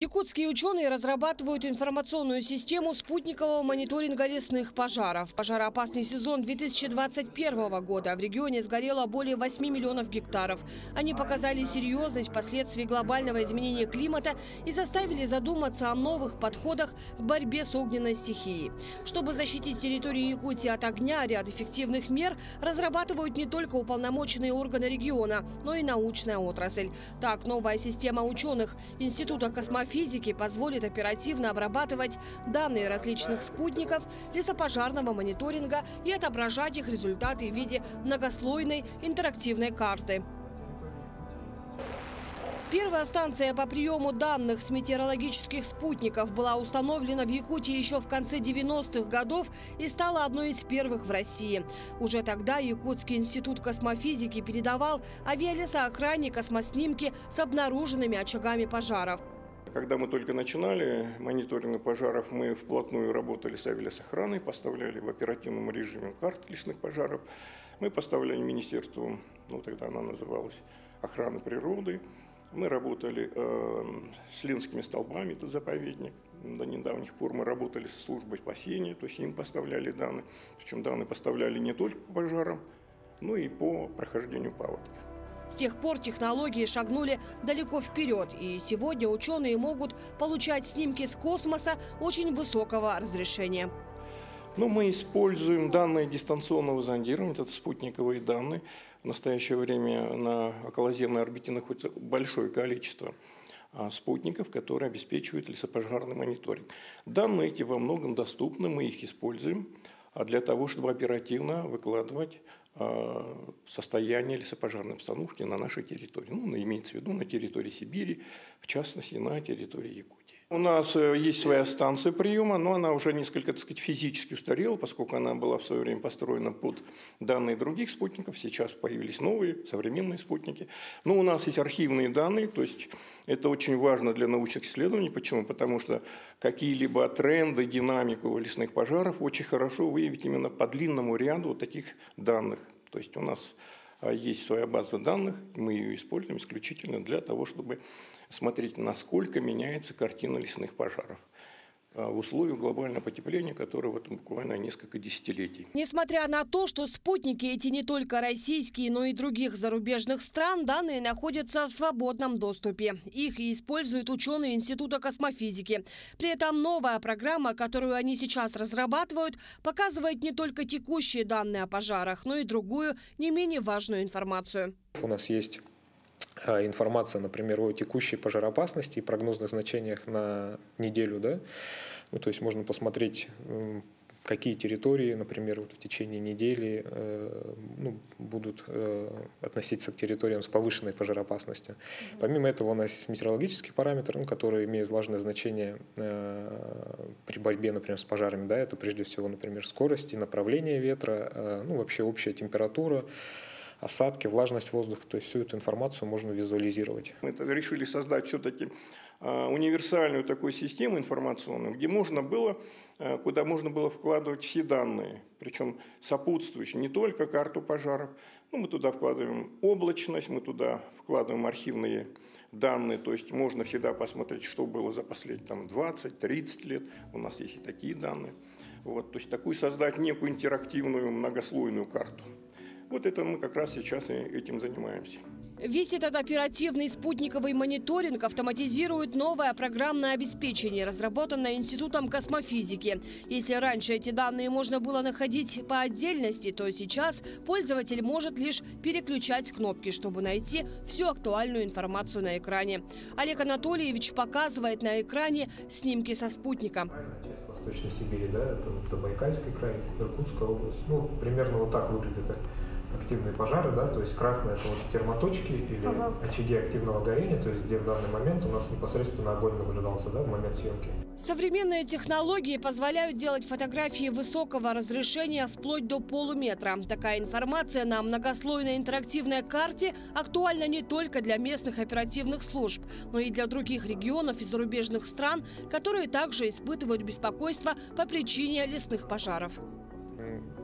Якутские ученые разрабатывают информационную систему спутникового мониторинга лесных пожаров. Пожароопасный сезон 2021 года. В регионе сгорело более 8 миллионов гектаров. Они показали серьезность последствий глобального изменения климата и заставили задуматься о новых подходах к борьбе с огненной стихией. Чтобы защитить территорию Якутии от огня, ряд эффективных мер разрабатывают не только уполномоченные органы региона, но и научная отрасль. Так, новая система ученых Института космофизики позволит оперативно обрабатывать данные различных спутников лесопожарного мониторинга и отображать их результаты в виде многослойной интерактивной карты. Первая станция по приему данных с метеорологических спутников была установлена в Якутии еще в конце 90-х годов и стала одной из первых в России. Уже тогда Якутский институт космофизики передавал авиалесоохране космоснимки с обнаруженными очагами пожаров. Когда мы только начинали мониторинг пожаров, мы вплотную работали с авиалесохраной, поставляли в оперативном режиме карты лесных пожаров. Мы поставляли министерству, тогда она называлась, охраны природы. Мы работали с Ленскими столбами, это заповедник. До недавних пор мы работали со службой спасения, то есть им поставляли данные. Причем данные поставляли не только по пожарам, но и по прохождению паводка. С тех пор технологии шагнули далеко вперед, и сегодня ученые могут получать снимки с космоса очень высокого разрешения. Мы используем данные дистанционного зондирования, это спутниковые данные. В настоящее время на околоземной орбите находится большое количество спутников, которые обеспечивают лесопожарный мониторинг. Данные эти во многом доступны, мы их используем для того, чтобы оперативно выкладывать состояние лесопожарной обстановки на нашей территории. Имеется в виду на территории Сибири, в частности на территории Якутии. У нас есть своя станция приема, но она уже несколько, физически устарела, поскольку она была в свое время построена под данные других спутников. Сейчас появились новые, современные спутники. Но у нас есть архивные данные, то есть это очень важно для научных исследований. Почему? Потому что какие-либо тренды, динамику лесных пожаров очень хорошо выявить именно по длинному ряду таких данных. То есть у нас есть своя база данных, мы ее используем исключительно для того, чтобы смотреть, насколько меняется картина лесных пожаров в условиях глобального потепления, которое буквально несколько десятилетий. Несмотря на то, что спутники эти не только российские, но и других зарубежных стран, данные находятся в свободном доступе. Их и используют ученые Института космофизики. При этом новая программа, которую они сейчас разрабатывают, показывает не только текущие данные о пожарах, но и другую, не менее важную информацию. У нас есть информация, например, о текущей пожароопасности и прогнозных значениях на неделю. Да? То есть можно посмотреть, какие территории, например, в течение недели будут относиться к территориям с повышенной пожароопасностью. Помимо этого у нас есть метеорологические параметры, которые имеют важное значение при борьбе, например, с пожарами. Да? Это прежде всего, например, скорость и направление ветра, вообще общая температура, осадки, влажность воздуха, то есть всю эту информацию можно визуализировать. Мы решили создать все-таки универсальную такую систему информационную, куда можно было вкладывать все данные, причем сопутствующие, не только карту пожаров, мы туда вкладываем облачность, мы туда вкладываем архивные данные, то есть можно всегда посмотреть, что было за последние 20-30 лет, у нас есть и такие данные. То есть такую создать некую интерактивную многослойную карту. Это мы как раз сейчас и этим занимаемся. Весь этот оперативный спутниковый мониторинг автоматизирует новое программное обеспечение, разработанное Институтом космофизики. Если раньше эти данные можно было находить по отдельности, то сейчас пользователь может лишь переключать кнопки, чтобы найти всю актуальную информацию на экране. Олег Анатольевич показывает на экране снимки со спутника. Часть Восточной Сибири, да, это Забайкальский край, Иркутская область. Примерно вот так выглядит активные пожары, да, то есть красные это термоточки или очаги активного горения, то есть где в данный момент у нас непосредственно огонь наблюдался, да, в момент съемки. Современные технологии позволяют делать фотографии высокого разрешения вплоть до полуметра. Такая информация на многослойной интерактивной карте актуальна не только для местных оперативных служб, но и для других регионов и зарубежных стран, которые также испытывают беспокойство по причине лесных пожаров.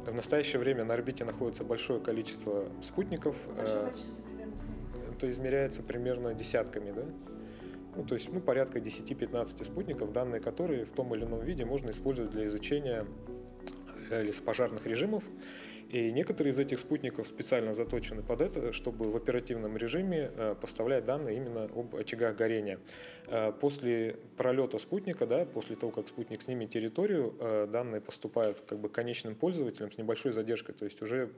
В настоящее время на орбите находится большое количество спутников. Это измеряется примерно десятками. Да? Ну, то есть порядка 10-15 спутников, данные которые в том или ином виде можно использовать для изучения лесопожарных режимов. И некоторые из этих спутников специально заточены под это, чтобы в оперативном режиме поставлять данные именно об очагах горения. После пролета спутника, после того, как спутник снимет территорию, данные поступают конечным пользователям с небольшой задержкой. То есть уже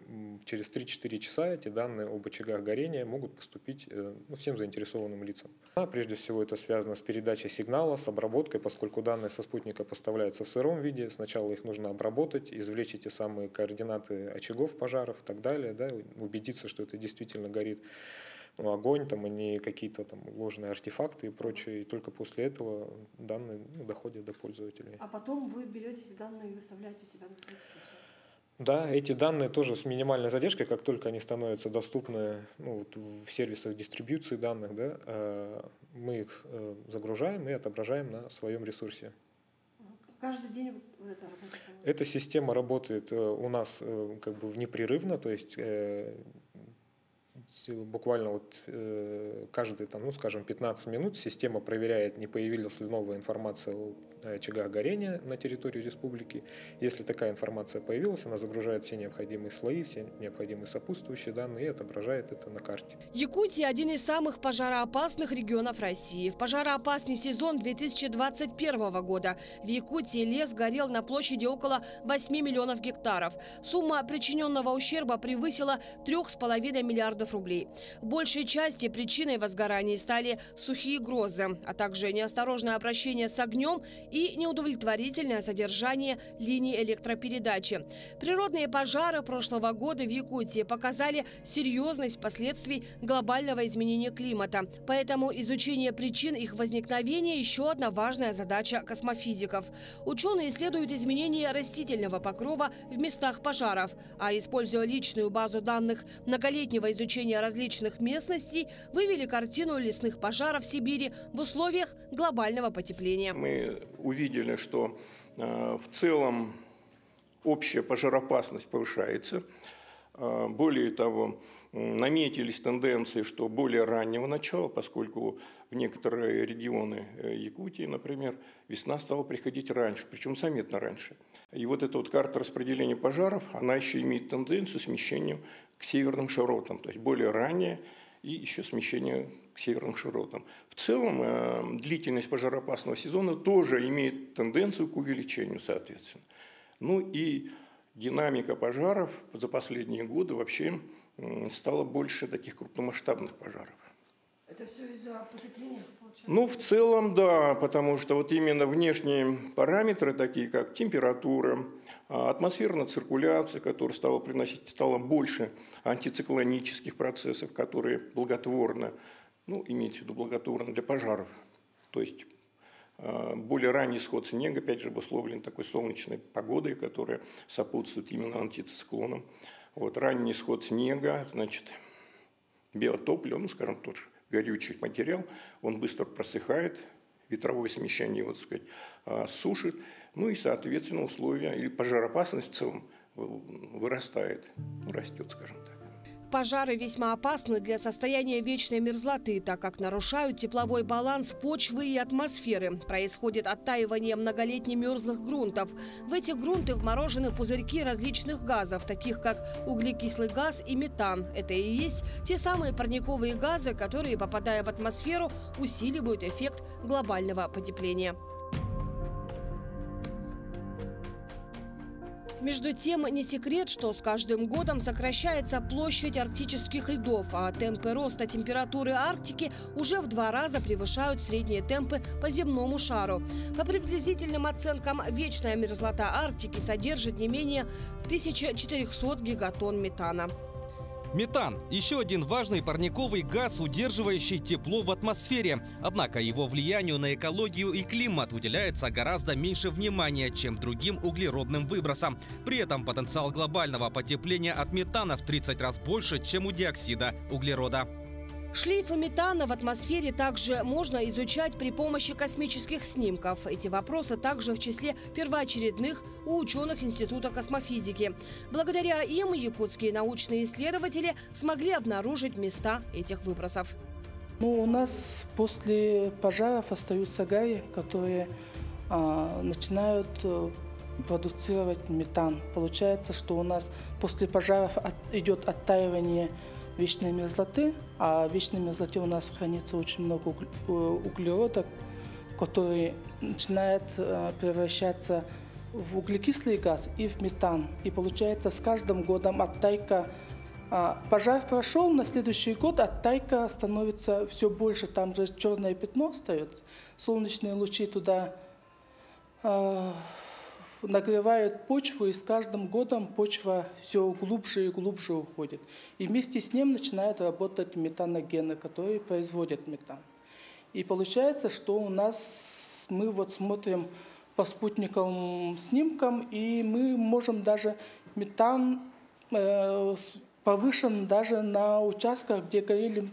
через 3-4 часа эти данные об очагах горения могут поступить всем заинтересованным лицам. Прежде всего это связано с передачей сигнала, с обработкой, поскольку данные со спутника поставляются в сыром виде. Сначала их нужно обработать, извлечь эти самые координаты очагов пожаров и так далее, убедиться, что это действительно горит огонь, а не какие-то ложные артефакты и прочее. И только после этого данные доходят до пользователей. А потом вы берете эти данные и выставляете у себя на сайте? Да, эти данные тоже с минимальной задержкой, как только они становятся доступны в сервисах дистрибьюции данных, мы их загружаем и отображаем на своем ресурсе. Каждый день вот это работает? Эта система работает у нас непрерывно, то есть буквально каждые 15 минут система проверяет, не появилась ли новая информация о очагах горения на территории республики. Если такая информация появилась, она загружает все необходимые слои, все необходимые сопутствующие данные и отображает это на карте. Якутия – один из самых пожароопасных регионов России. В пожароопасный сезон 2021 года в Якутии лес горел на площади около 8 миллионов гектаров. Сумма причиненного ущерба превысила 3,5 миллиардов рублей. В большей части причиной возгораний стали сухие грозы, а также неосторожное обращение с огнем и неудовлетворительное содержание линий электропередачи. Природные пожары прошлого года в Якутии показали серьезность последствий глобального изменения климата. Поэтому изучение причин их возникновения – еще одна важная задача космофизиков. Ученые исследуют изменения растительного покрова в местах пожаров, а используя личную базу данных многолетнего изучения различных местностей, вывели картину лесных пожаров в Сибири в условиях глобального потепления. Мы увидели, что в целом общая пожароопасность повышается. Более того, наметились тенденции, что более раннего начала, поскольку в некоторые регионы Якутии, например, весна стала приходить раньше, причем заметно раньше. И вот эта карта распределения пожаров, она еще имеет тенденцию смещения к северным широтам, то есть более ранее и еще смещение к северным широтам. В целом длительность пожароопасного сезона тоже имеет тенденцию к увеличению, соответственно. И динамика пожаров за последние годы вообще стало больше таких крупномасштабных пожаров. Это все из-за потепления, получается? В целом, да, потому что именно внешние параметры, такие как температура, атмосферная циркуляция, которая стало больше антициклонических процессов, которые благотворны, имеется в виду благотворны для пожаров. То есть более ранний исход снега, опять же, обусловлен такой солнечной погодой, которая сопутствует именно антициклонам. Ранний исход снега, значит, биотопливо, скажем, тот же горючий материал, он быстро просыхает, ветровое смещение его, сушит, и, соответственно, условия или пожароопасность в целом растет, скажем так. Пожары весьма опасны для состояния вечной мерзлоты, так как нарушают тепловой баланс почвы и атмосферы. Происходит оттаивание многолетне мерзлых грунтов. В эти грунты вморожены пузырьки различных газов, таких как углекислый газ и метан. Это и есть те самые парниковые газы, которые, попадая в атмосферу, усиливают эффект глобального потепления. Между тем, не секрет, что с каждым годом сокращается площадь арктических льдов, а темпы роста температуры Арктики уже в 2 раза превышают средние темпы по земному шару. По приблизительным оценкам, вечная мерзлота Арктики содержит не менее 1400 гигатонн метана. Метан – еще один важный парниковый газ, удерживающий тепло в атмосфере. Однако его влиянию на экологию и климат уделяется гораздо меньше внимания, чем другим углеродным выбросам. При этом потенциал глобального потепления от метана в 30 раз больше, чем у диоксида углерода. Шлейфы метана в атмосфере также можно изучать при помощи космических снимков. Эти вопросы также в числе первоочередных у ученых Института космофизики. Благодаря им якутские научные исследователи смогли обнаружить места этих выбросов. Ну, у нас после пожаров остаются гари, которые начинают продуцировать метан. Получается, что у нас после пожаров идет оттаивание вечной мерзлоты, а в вечной мерзлоте у нас хранится очень много углерода, который начинает превращаться в углекислый газ и в метан. И получается, с каждым годом оттайка, пожар прошел, на следующий год оттайка становится все больше, там же черное пятно остается, солнечные лучи туда нагревают почву, и с каждым годом почва все глубже и глубже уходит. И вместе с ним начинают работать метаногены, которые производят метан. И получается, что у нас, мы вот смотрим по спутниковым снимкам, и мы можем даже метан повышен даже на участках, где горели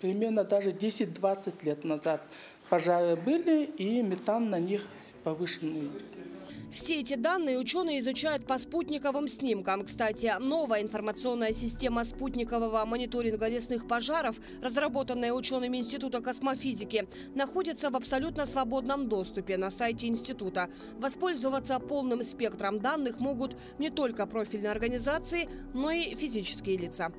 примерно даже 10-20 лет назад. Пожары были, и метан на них повышенный. Все эти данные ученые изучают по спутниковым снимкам. Кстати, новая информационная система спутникового мониторинга лесных пожаров, разработанная учеными Института космофизики, находится в абсолютно свободном доступе на сайте института. Воспользоваться полным спектром данных могут не только профильные организации, но и физические лица.